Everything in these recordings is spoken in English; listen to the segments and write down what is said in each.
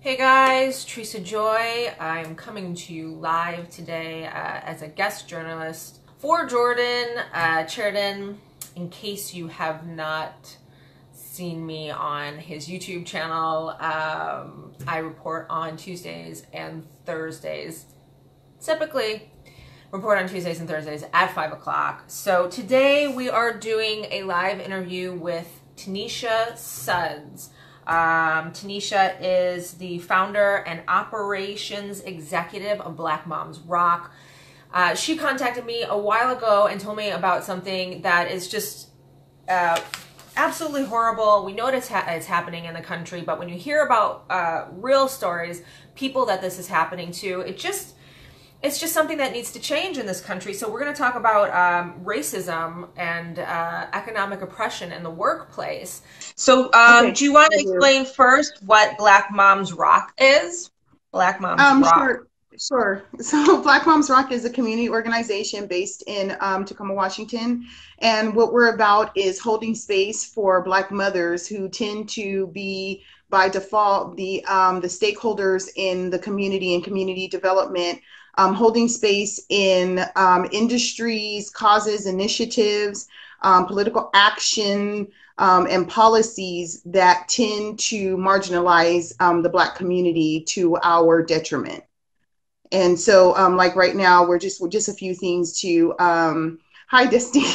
Hey guys, Teresa Joy. I'm coming to you live today as a guest journalist for Jordan Sheridan. In case you have not seen me on his YouTube channel, I report on Tuesdays and Thursdays. Typically, report on Tuesdays and Thursdays at 5 o'clock. So today we are doing a live interview with Tanisha Suggs. Tanisha is the founder and operations executive of Black Moms Rock. She contacted me a while ago and told me about something that is just absolutely horrible. We know it's happening in the country, but when you hear about real stories, people that this is happening to, it's just something that needs to change in this country. So we're going to talk about racism and economic oppression in the workplace. So Okay. do you want to Will do. explain first what Black Moms Rock is? Black Moms Rock. Sure. So Black Moms Rock is a community organization based in Tacoma, Washington. And what we're about is holding space for Black mothers who tend to be, by default, the stakeholders in the community and community development, holding space in industries, causes, initiatives, political action, and policies that tend to marginalize the Black community to our detriment. And so, like right now, we're just a few things to hi, Destiny.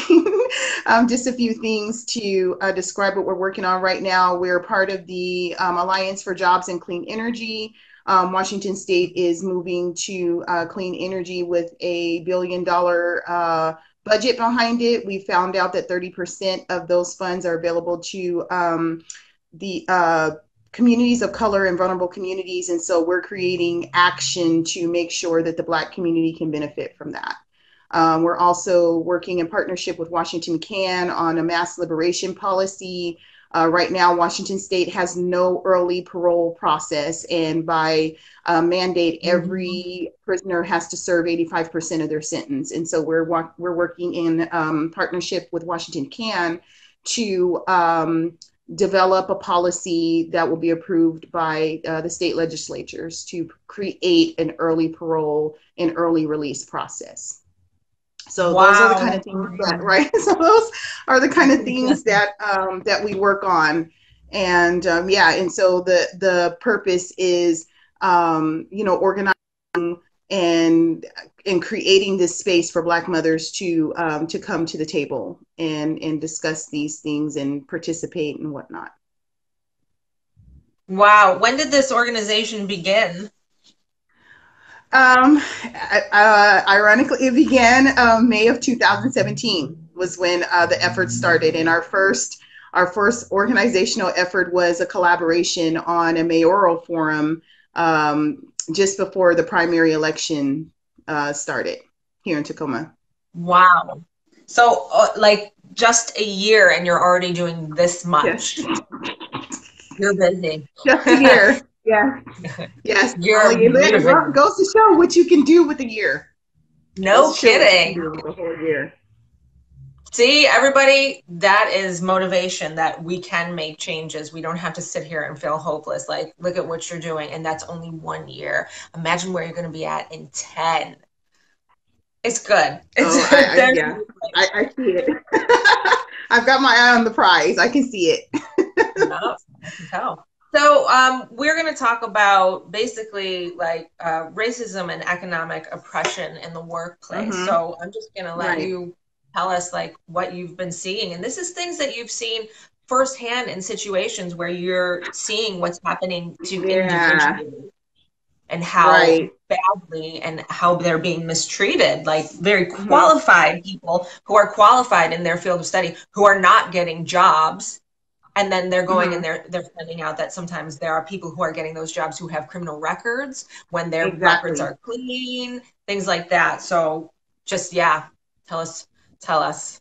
Just a few things to describe what we're working on right now. We're part of the Alliance for Jobs and Clean Energy. Washington State is moving to clean energy with $1 billion budget behind it. We found out that 30% of those funds are available to the communities of color and vulnerable communities. And so we're creating action to make sure that the Black community can benefit from that. We're also working in partnership with Washington CAN on a mass liberation policy. Right now, Washington State has no early parole process, and by mandate, every prisoner has to serve 85% of their sentence. And so we're working in partnership with Washington CAN to develop a policy that will be approved by the state legislatures to create an early parole and early release process. So those are the kind Wow. of things that, right? So those are the kind of things that that we work on, and yeah, and so the purpose is, organizing and creating this space for Black mothers to come to the table and discuss these things and participate and whatnot. Wow. When did this organization begin? Um, Ironically, it began May of 2017 was when the effort started, and our first organizational effort was a collaboration on a mayoral forum just before the primary election started here in Tacoma. Wow. So, like just a year and you're already doing this Yes, much. You're busy. just a year. Yeah, yes. You're Only it moving. goes to show what you can do with a year. Goes No to show what you can kidding. do with a whole year. See, everybody, that is motivation that we can make changes. We don't have to sit here and feel hopeless. Like, look at what you're doing, and that's only 1 year. Imagine where you're going to be at in 10. It's good. It's Oh, there's yeah, I see it. I've got my eye on the prize. I can see it. no, I can tell. So, we're going to talk about basically like racism and economic oppression in the workplace. Mm-hmm. So, I'm just going to let Right. you tell us like what you've been seeing. And this is things that you've seen firsthand in situations where you're seeing what's happening to Yeah. individuals and how Right. badly and how they're being mistreated. Like very Mm-hmm. qualified people who are qualified in their field of study who are not getting jobs, and then they're going and Mm-hmm. they're finding out that sometimes there are people who are getting those jobs who have criminal records when their records Exactly. are clean, things like that. So just yeah, tell us, tell us.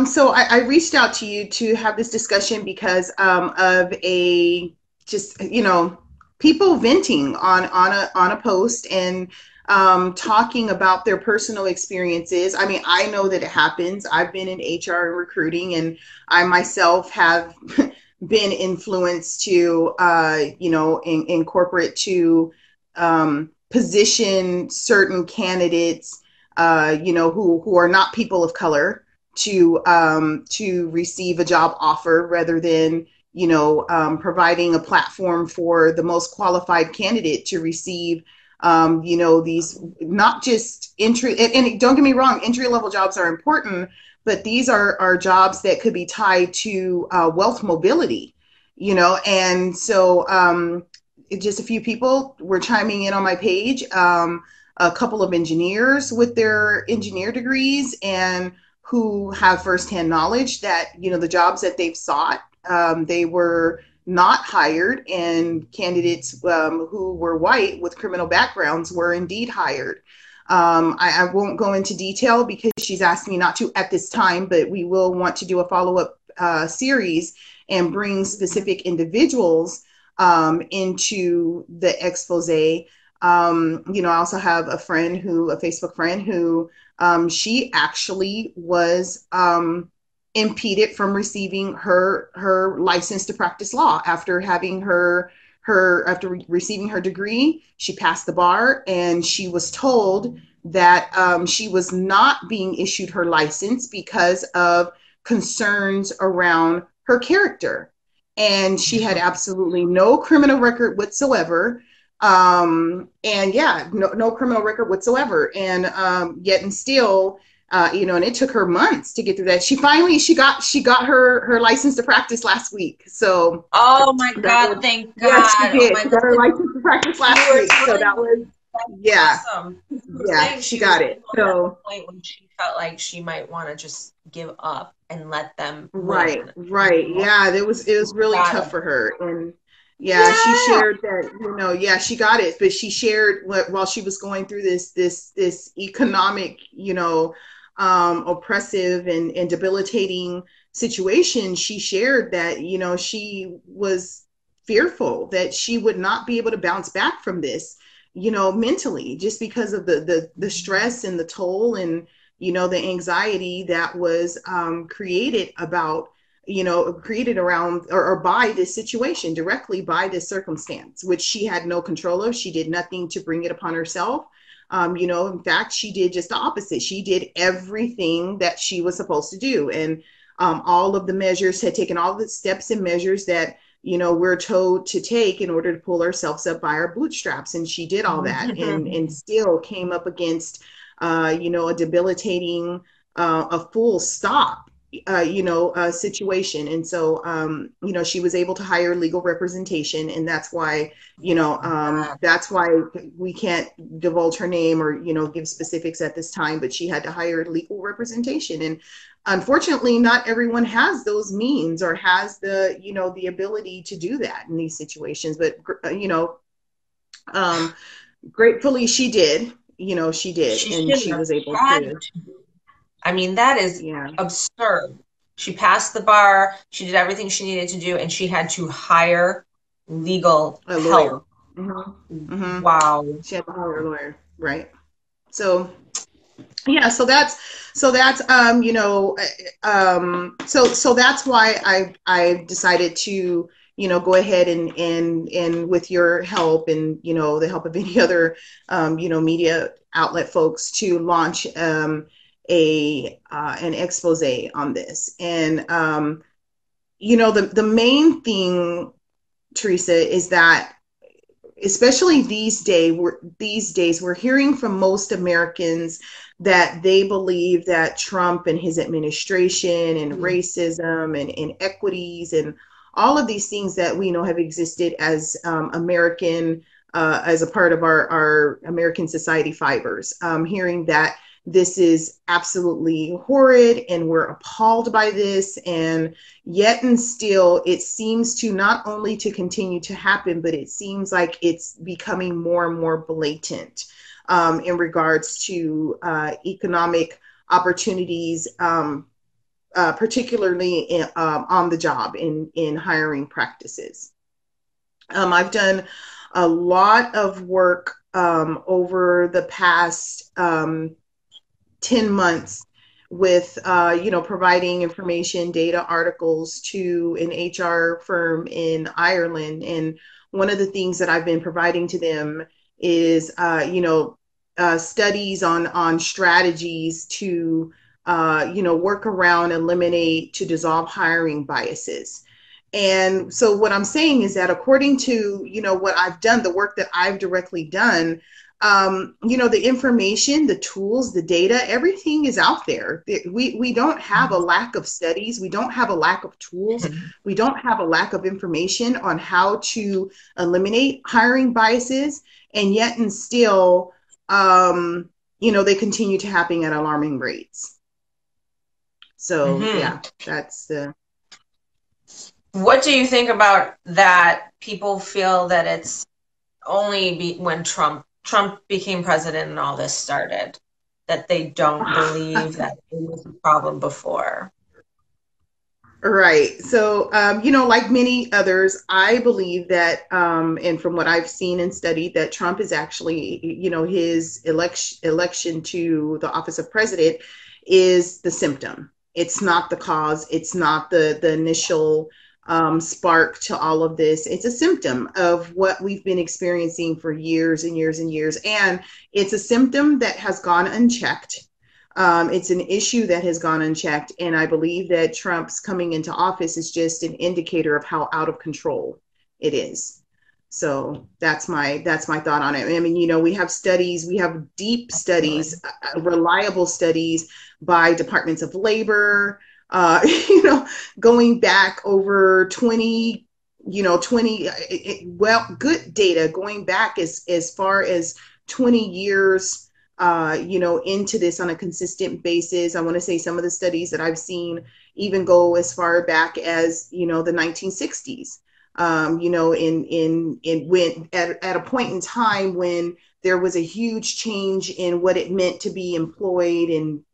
So I reached out to you to have this discussion because of a just people venting on a post and talking about their personal experiences. I mean, I know that it happens. I've been in HR and recruiting, and I myself have been influenced to, in corporate to position certain candidates, who are not people of color to receive a job offer rather than providing a platform for the most qualified candidate to receive these not just entry, and don't get me wrong, entry level jobs are important, but these are jobs that could be tied to wealth mobility, and so just a few people were chiming in on my page, a couple of engineers with their engineer degrees and who have firsthand knowledge that, the jobs that they've sought, they were not hired, and candidates who were white with criminal backgrounds were indeed hired. I won't go into detail because she's asked me not to at this time, but we will want to do a follow-up series and bring specific individuals into the expose. I also have a Facebook friend who she actually was impeded from receiving her license to practice law after having after receiving her degree. She passed the bar, and she was told that she was not being issued her license because of concerns around her character, and she had absolutely no criminal record whatsoever. No criminal record whatsoever, and yet and still, and it took her months to get through that. She got her license to practice last week. So oh my God, thank God. Yes, she did. Oh she got her license to practice last week. So that was awesome. Yeah, she got it. So point when she felt like she might want to just give up and let them right. win. Yeah, it was really tough for her. And she shared that, she got it, but she shared while she was going through this economic, oppressive and debilitating situation. She shared that, she was fearful that she would not be able to bounce back from this, mentally, just because of the stress and the toll and, the anxiety that was created around or by this situation, directly by this circumstance, which she had no control of. She did nothing to bring it upon herself. In fact, she did just the opposite. She did everything that she was supposed to do. And all of the measures, had taken all the steps and measures that, we're told to take in order to pull ourselves up by our bootstraps. And she did all that and still came up against, a debilitating, a full stop, situation. And so, she was able to hire legal representation. And that's why, that's why we can't divulge her name or, give specifics at this time, but she had to hire legal representation. And unfortunately, not everyone has those means or has the ability to do that in these situations. But, gratefully she did, she was able to. I mean, that is absurd. She passed the bar. She did everything she needed to do, and she had to hire legal help. Wow. She had to hire a lawyer, right? So, so that's so that's why I decided to go ahead and with your help and the help of any other media outlet folks to launch an expose on this. And the main thing, Teresa, is that especially these days we're hearing from most Americans that they believe that Trump and his administration and racism and inequities and all of these things that we know have existed as American, as a part of our American society fibers, hearing that this is absolutely horrid and we're appalled by this, and yet and still it seems to not only to continue to happen, but it seems like it's becoming more and more blatant in regards to economic opportunities, particularly on the job in hiring practices. I've done a lot of work over the past 10 months with providing information, data, articles to an HR firm in Ireland. And one of the things that I've been providing to them is studies on strategies to work around, eliminate, to dissolve hiring biases. And so what I'm saying is that according to, what I've done, the work that I've directly done, the information, the tools, the data, everything is out there. We don't have a lack of studies. We don't have a lack of tools. We don't have a lack of information on how to eliminate hiring biases. And yet and still, they continue to happen at alarming rates. So yeah, that's the. What do you think about that? People feel that it's only when Trump became president and all this started, that they don't believe that it was a problem before. Right. So, like many others, I believe that, and from what I've seen and studied, that Trump is actually, his election to the office of president is the symptom. It's not the cause. It's not the initial spark to all of this. It's a symptom of what we've been experiencing for years and years and years. And it's a symptom that has gone unchecked. It's an issue that has gone unchecked. And I believe that Trump's coming into office is just an indicator of how out of control it is. So that's my thought on it. I mean, we have studies, we have deep studies, reliable studies by departments of labor, going back over 20, good data going back as far as 20 years, into this on a consistent basis. I want to say some of the studies that I've seen even go as far back as, the 1960s, in when at a point in time when there was a huge change in what it meant to be employed, and,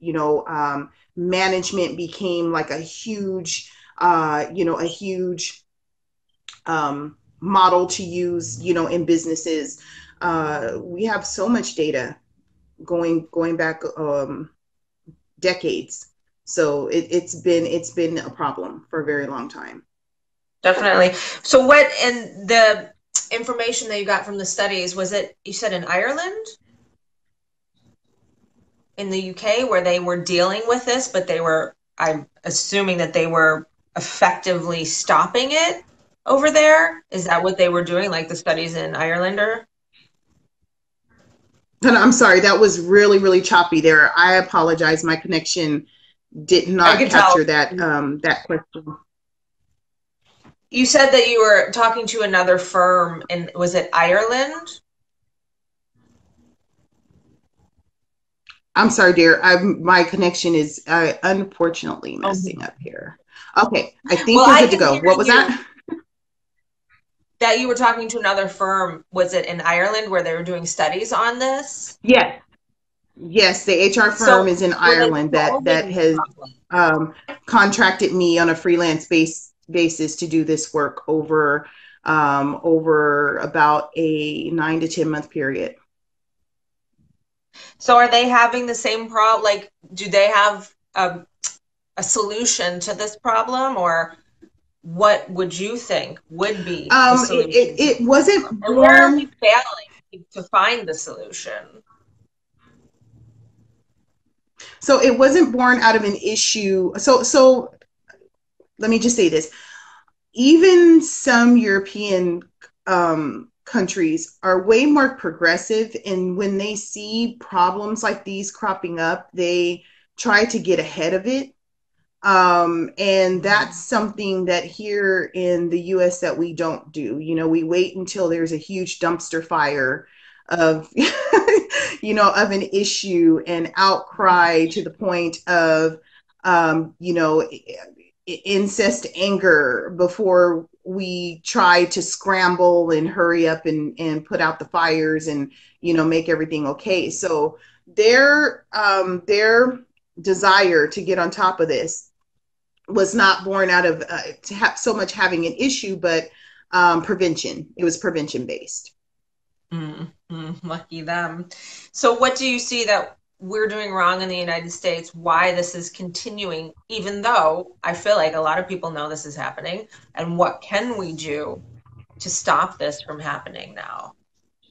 management became like a huge, model to use, in businesses. We have so much data going back decades. So it's been a problem for a very long time. Definitely. So what, and the information that you got from the studies, was it, you said in Ireland? In the UK, where they were dealing with this, but I'm assuming that they were effectively stopping it over there? Is that what they were doing, like the studies in Ireland? Or? I'm sorry, that was really, really choppy there. I apologize. My connection did not capture that question. You said that you were talking to another firm, and was it Ireland? I'm sorry, dear. My connection is unfortunately messing up here. Okay, I think we're good to go. What was that? That you were talking to another firm. Was it in Ireland where they were doing studies on this? Yes. Yes, the HR firm is in Ireland that has contracted me on a freelance basis to do this work over about a 9 to 10 month period. So are they having the same problem? Like, do they have a solution to this problem, or what would you think would be the solution? It wasn't born. Where are we failing to find the solution? So it wasn't born out of an issue. So let me just say this. Even some European countries are way more progressive, and when they see problems like these cropping up, they try to get ahead of it. And that's something that here in the US that we don't do. We wait until there's a huge dumpster fire of, of an issue and outcry to the point of, incest anger before we try to scramble and hurry up and put out the fires and, make everything okay. So their desire to get on top of this was not born out of to have so much having an issue, but prevention. It was prevention based. Lucky them. So what do you see that we're doing wrong in the United States, why this is continuing, even though I feel like a lot of people know this is happening, and what can we do to stop this from happening now?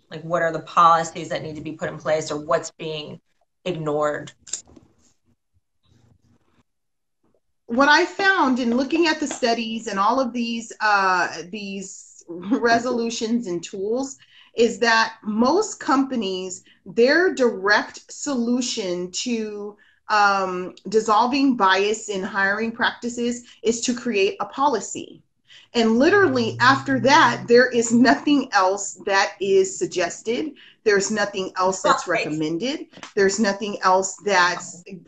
Like, what are the policies that need to be put in place, or what's being ignored? What I found in looking at the studies and all of these resolutions and tools is that most companies, their direct solution to dissolving bias in hiring practices is to create a policy. And literally after that, there is nothing else that is suggested. There's nothing else that's Right. recommended. There's nothing else that's in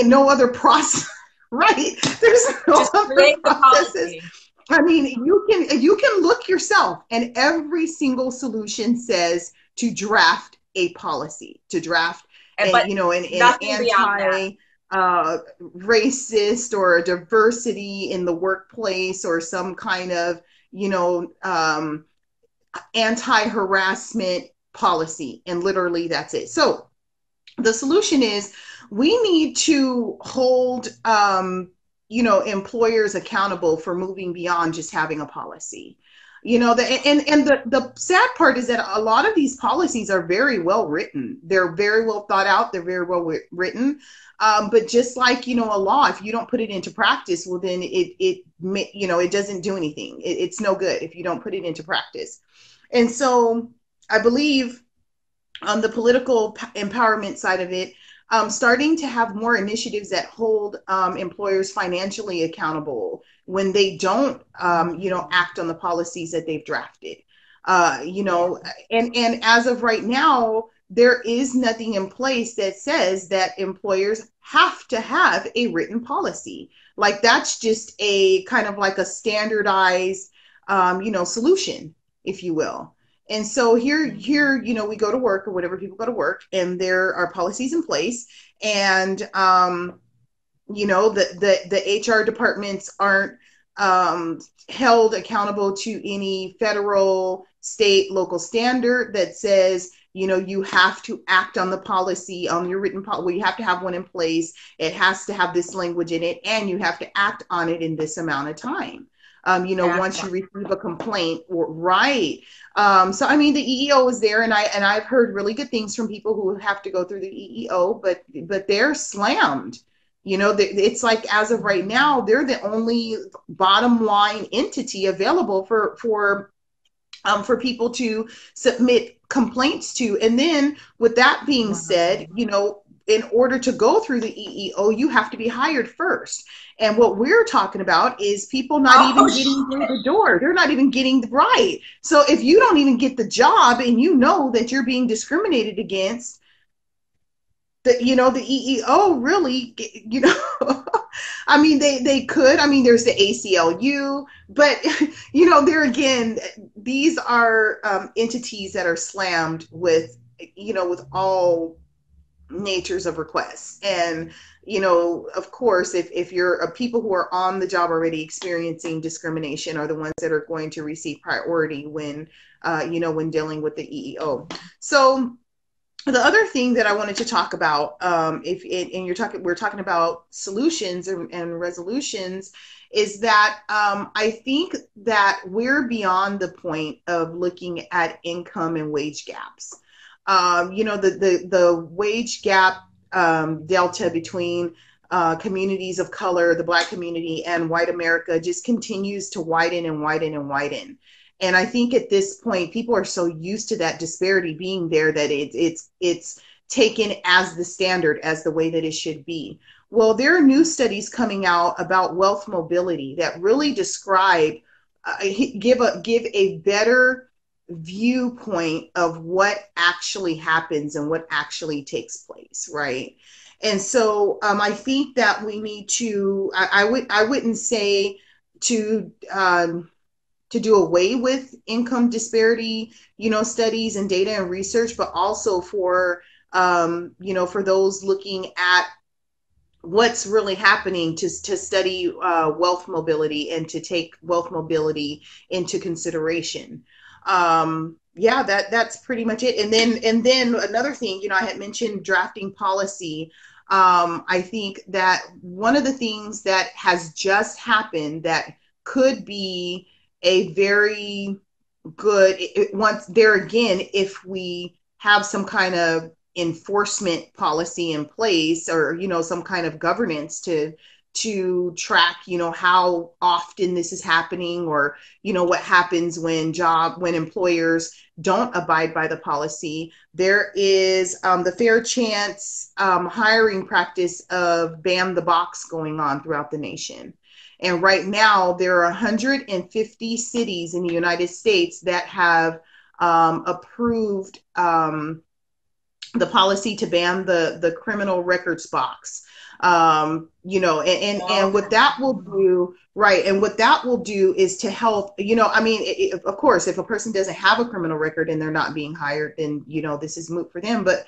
no other process. Right. There's no Just other create the processes. policy. I mean, you can look yourself, and every single solution says to draft a policy, to draft But an nothing beyond that. anti racist or a diversity in the workplace, or some kind of anti harassment policy, and literally that's it. So the solution is we need to hold employers accountable for moving beyond just having a policy. The sad part is that a lot of these policies are very well written. They're very well thought out. They're very well written. But just like a law, if you don't put it into practice, well then it doesn't do anything. It's no good if you don't put it into practice. And so I believe on the political empowerment side of it, starting to have more initiatives that hold employers financially accountable when they don't, act on the policies that they've drafted. And as of right now, there is nothing in place that says that employers have to have a written policy. Like that's just a kind of like a standardized, solution, if you will. And so here, we go to work, or whatever, people go to work, and there are policies in place. And, the HR departments aren't held accountable to any federal, state, local standard that says, you have to act on the policy, on your written policy. Well, you have to have one in place. It has to have this language in it, and you have to act on it in this amount of time. Once you receive a complaint, right. So I mean, the EEO is there, and I've heard really good things from people who have to go through the EEO, but they're slammed. It's like, as of right now, they're the only bottom line entity available for people to submit complaints to. And then with that being said, in order to go through the EEO, you have to be hired first. And what we're talking about is people not even getting through the door. They're not even getting the right. So if you don't even get the job, and that you're being discriminated against, the EEO really, I mean, they could. I mean, there's the ACLU, but there again, these are entities that are slammed with all natures of requests. And of course, if you're people who are on the job already experiencing discrimination are the ones that are going to receive priority when dealing with the EEO. So the other thing that I wanted to talk about, we're talking about solutions and resolutions, is that I think that we're beyond the point of looking at income and wage gaps. The wage gap delta between communities of color, the Black community, and white America just continues to widen and widen and widen. And I think at this point, people are so used to that disparity being there that it's taken as the standard, as the way that it should be. Well, there are new studies coming out about wealth mobility that really describe, give a better viewpoint of what actually happens and what actually takes place, right? And so I think that we need to, I wouldn't say to do away with income disparity, studies and data and research, but also for those looking at what's really happening to study wealth mobility and to take wealth mobility into consideration. Yeah, that's pretty much it. And then another thing, I had mentioned drafting policy. I think that one of the things that has just happened that could be a very good once there again, if we have some kind of enforcement policy in place, or some kind of governance to track how often this is happening, or what happens when employers don't abide by the policy. There is the fair chance hiring practice of ban the box going on throughout the nation. And right now, there are 150 cities in the United States that have approved the policy to ban the criminal records box. And what that will do, right? And what that will do is to help. I mean, of course, if a person doesn't have a criminal record and they're not being hired, then this is moot for them. But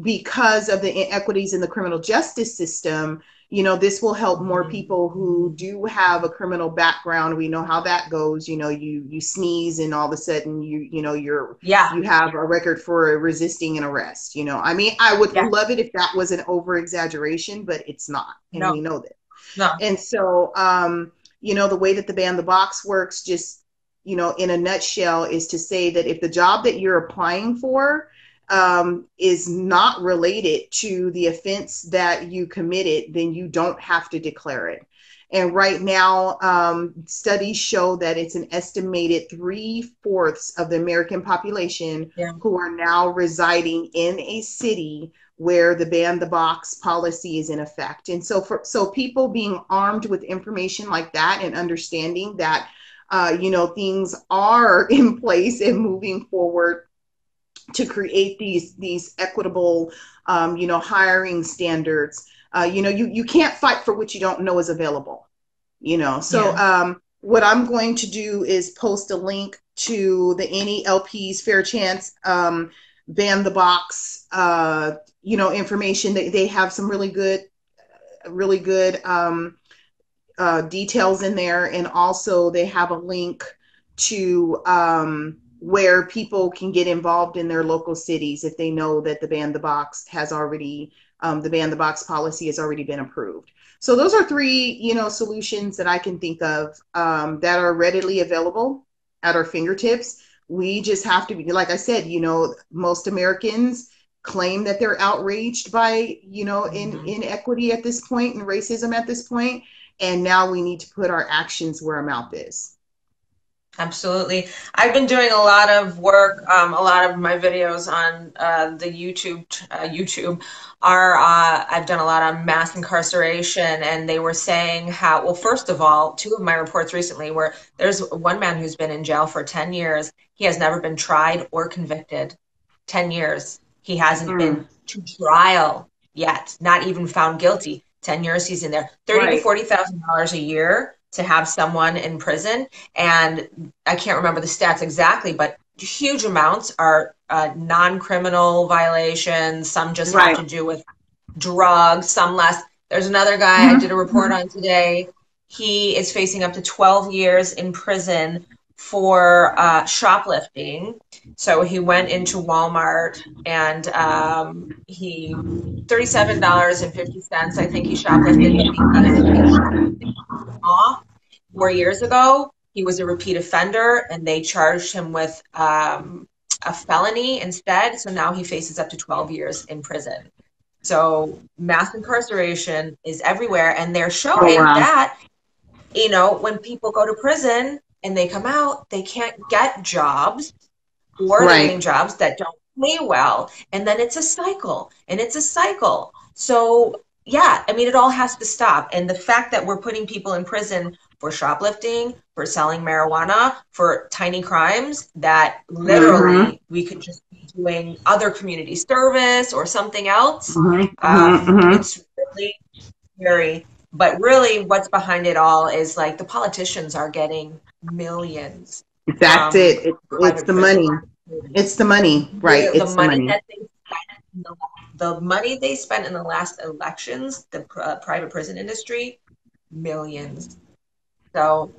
because of the inequities in the criminal justice system, this will help more people who do have a criminal background. We know how that goes. You sneeze and all of a sudden you have a record for resisting an arrest. I mean, I would love it if that was an over exaggeration, but it's not, and we know that. No. And so, the way that the ban the box works, just in a nutshell, is to say that if the job that you're applying for is not related to the offense that you committed, then you don't have to declare it. And right now, studies show that it's an estimated 3/4 of the American population who are now residing in a city where the ban the box policy is in effect. And so people being armed with information like that and understanding that, things are in place and moving forward to create these equitable, hiring standards. You can't fight for what you don't know is available, So what I'm going to do is post a link to the NELP's Fair Chance ban the box, information. They have some really good details in there, and also they have a link to where people can get involved in their local cities if they know that the ban the box policy has already been approved. So those are three, solutions that I can think of that are readily available at our fingertips. We just have to be, like I said, most Americans claim that they're outraged by, inequity at this point and racism at this point. And now we need to put our actions where our mouth is. Absolutely. I've been doing a lot of work. A lot of my videos on the YouTube are, I've done a lot on mass incarceration, and they were saying how, well, first of all, two of my reports recently were there's one man who's been in jail for 10 years. He has never been tried or convicted. 10 years. He hasn't been to trial yet, not even found guilty. 10 years he's in there. $30,000 to $40,000 a year to have someone in prison. And I can't remember the stats exactly, but huge amounts are non-criminal violations. Some just have to do with drugs, some less. There's another guy I did a report on today. He is facing up to 12 years in prison for shoplifting. So he went into Walmart and he $37.50. I think he shoplifted off 4 years ago. He was a repeat offender, and they charged him with a felony instead. So now he faces up to 12 years in prison. So mass incarceration is everywhere, and they're showing that, when people go to prison and they come out, they can't get jobs, or they're getting jobs that don't pay well. And then it's a cycle, and it's a cycle. So yeah, I mean, it all has to stop. And the fact that we're putting people in prison for shoplifting, for selling marijuana, for tiny crimes that literally we could just be doing other community service or something else. It's really scary. But really what's behind it all is like the politicians are getting millions. That's it. It's the money. It's the money, right? The money that they spend, the money they spent in the last elections, the private prison industry, millions. So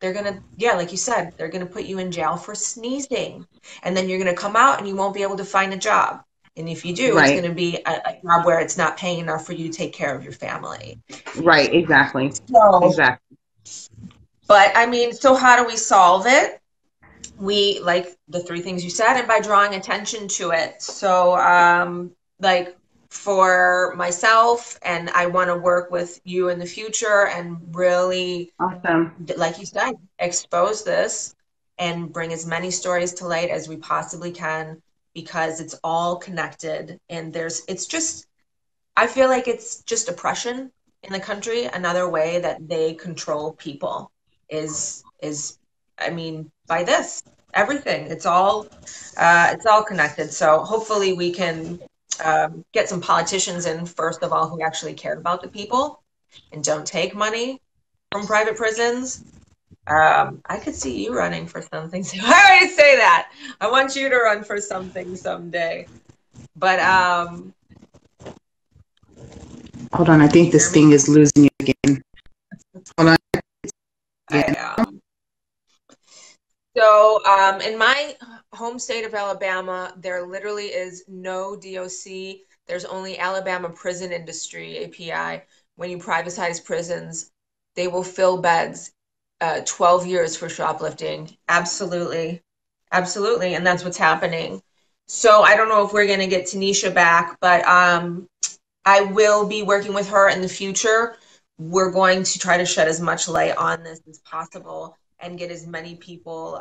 they're gonna, yeah, like you said, they're gonna put you in jail for sneezing, and then you're gonna come out and you won't be able to find a job. And if you do, it's Right. gonna be a job where it's not paying enough for you to take care of your family. Right. Exactly. So, Exactly. but I mean, so how do we solve it? We like the three things you said, and by drawing attention to it. So like for myself, and I want to work with you in the future and really, Awesome. like you said, expose this and bring as many stories to light as we possibly can, because it's all connected. And it's just, I feel like it's just oppression in the country. Another way that they control people is, I mean, by this, everything. It's all connected. So hopefully we can get some politicians in, first of all, who actually care about the people and don't take money from private prisons. I could see you running for something. So I always say that. I want you to run for something someday. But Hold on. I think this thing is losing you again. Hold on. I, so in my home state of Alabama, there literally is no DOC. There's only Alabama Prison Industry, API. When you privatize prisons, they will fill beds 12 years for shoplifting. Absolutely. Absolutely. And that's what's happening. So I don't know if we're going to get Tanisha back, but I will be working with her in the future. We're going to try to shed as much light on this as possible and get as many people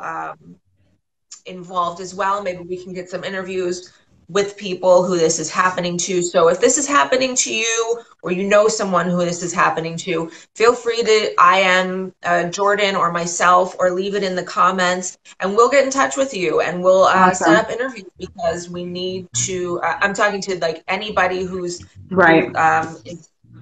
involved as well. Maybe we can get some interviews with people who this is happening to. So if this is happening to you, or you know someone who this is happening to, feel free to IM Jordan or myself, or leave it in the comments, and we'll get in touch with you, and we'll Awesome. set up interviews, because we need to. I'm talking to like anybody who's Right.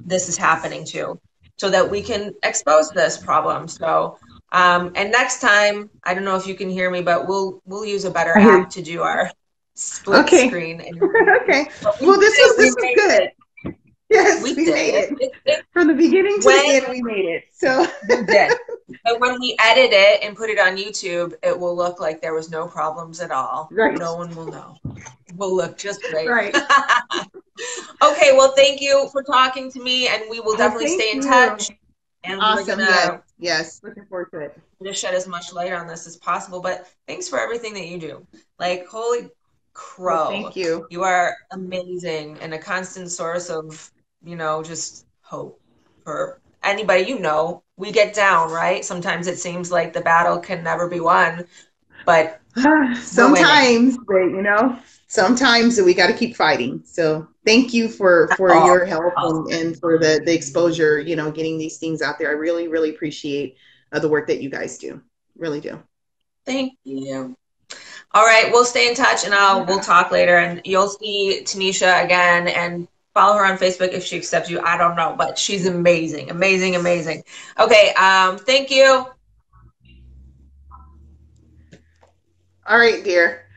this is happening to, so that we can expose this problem. So. And next time, I don't know if you can hear me, but we'll use a better app to do our split screen. And Okay. Well, this was good. Yes, we made it. From the beginning to the end, we made it. So we did. But when we edit it and put it on YouTube, it will look like there was no problems at all. Right. No one will know. We'll look just great. Right. Okay. Well, thank you for talking to me, and we will definitely stay in touch. And awesome. We're gonna, yes. Looking forward to it. To shed as much light on this as possible. But thanks for everything that you do. Like, holy crow. Well, thank you. You are amazing and a constant source of, you know, just hope for anybody. You know, we get down, right? Sometimes it seems like the battle can never be won. But sometimes, but you know, sometimes we got to keep fighting. So thank you for your help and for the exposure, you know, getting these things out there. I really, really appreciate the work that you guys do. Really do. Thank you. All right. We'll stay in touch, and we'll talk later, and you'll see Tanisha again, and follow her on Facebook if she accepts you. I don't know, but she's amazing, amazing, amazing. Okay. Thank you. All right, dear.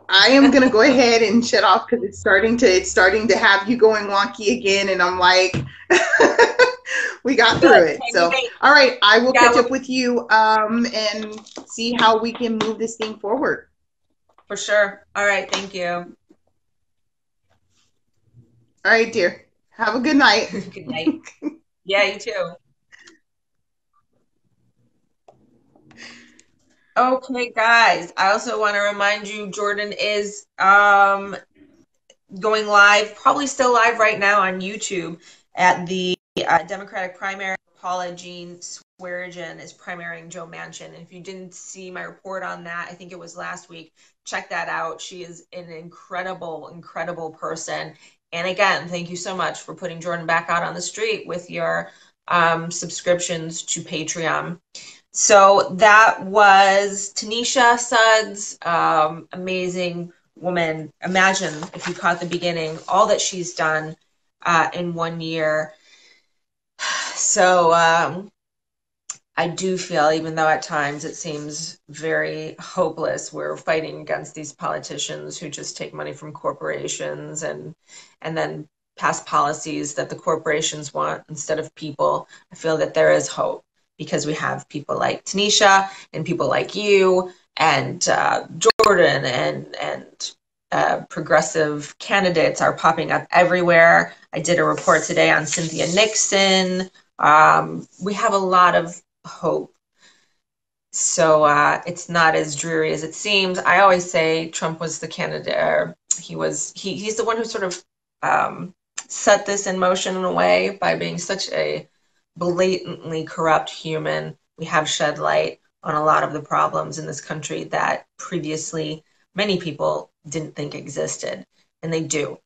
I am gonna go ahead and shut off because it's starting to have you going wonky again, and I'm like, we got through it. So, all right, I will catch up with you and see how we can move this thing forward. For sure. All right. Thank you. All right, dear. Have a good night. Good night. Yeah, you too. Okay, guys, I also want to remind you, Jordan is going live, probably still live right now on YouTube at the Democratic primary. Paula Jean Swearigan is primarying Joe Manchin. And if you didn't see my report on that, I think it was last week, check that out. She is an incredible, incredible person. And again, thank you so much for putting Jordan back out on the street with your subscriptions to Patreon. So that was Tanisha Suds, amazing woman. Imagine if you caught the beginning, all that she's done in 1 year. So I do feel, even though at times it seems very hopeless, we're fighting against these politicians who just take money from corporations and then pass policies that the corporations want instead of people. I feel that there is hope. because we have people like Tanisha and people like you and Jordan and progressive candidates are popping up everywhere. I did a report today on Cynthia Nixon. We have a lot of hope. So it's not as dreary as it seems. I always say Trump was the candidate. He's the one who sort of set this in motion in a way by being such a blatantly corrupt human. We have shed light on a lot of the problems in this country that previously many people didn't think existed, and they do.